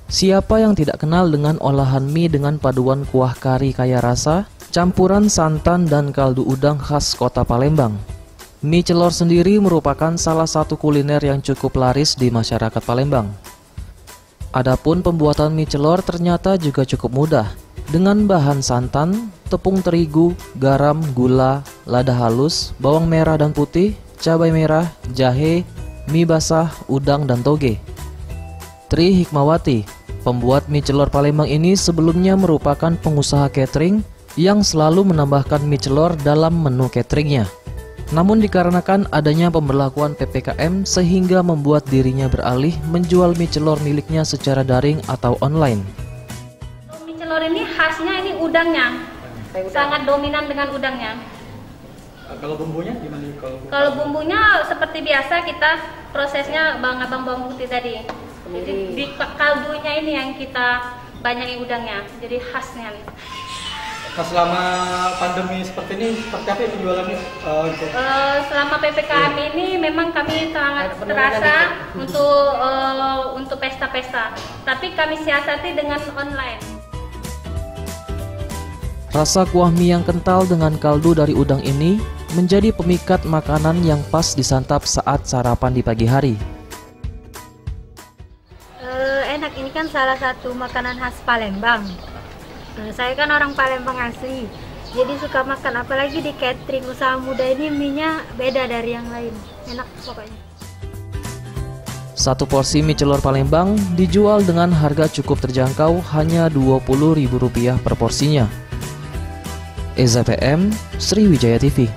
Siapa yang tidak kenal dengan olahan mie dengan paduan kuah kari kaya rasa, campuran santan dan kaldu udang khas kota Palembang? Mie celor sendiri merupakan salah satu kuliner yang cukup laris di masyarakat Palembang. Adapun pembuatan mie celor ternyata juga cukup mudah, dengan bahan santan, tepung terigu, garam, gula, lada halus, bawang merah dan putih, cabai merah, jahe, mie basah, udang, dan toge. Tri Hikmawati, pembuat mie celor Palembang ini sebelumnya merupakan pengusaha catering yang selalu menambahkan mie celor dalam menu cateringnya. Namun dikarenakan adanya pemberlakuan PPKM sehingga membuat dirinya beralih menjual mie celor miliknya secara daring atau online. Mie celor ini khasnya ini udangnya, sangat dominan dengan udangnya. Kalau bumbunya gimana? Kalau bumbunya seperti biasa kita prosesnya abang bawang putih tadi. Jadi di kaldunya ini yang kita banyakin udangnya, jadi khasnya. Nah, selama pandemi seperti ini, seperti apa penjualannya? Selama PPKM ini memang kami sangat terasa untuk pesta-pesta, tapi kami siasati dengan online. Rasa kuah mie yang kental dengan kaldu dari udang ini menjadi pemikat makanan yang pas disantap saat sarapan di pagi hari. Enak, ini kan salah satu makanan khas Palembang. Saya kan orang Palembang asli, jadi suka makan, apalagi di catering usaha muda ini mie-nya beda dari yang lain, enak pokoknya. Satu porsi mie celor Palembang dijual dengan harga cukup terjangkau, hanya Rp20.000 per porsinya. Eza PM, Sriwijaya TV.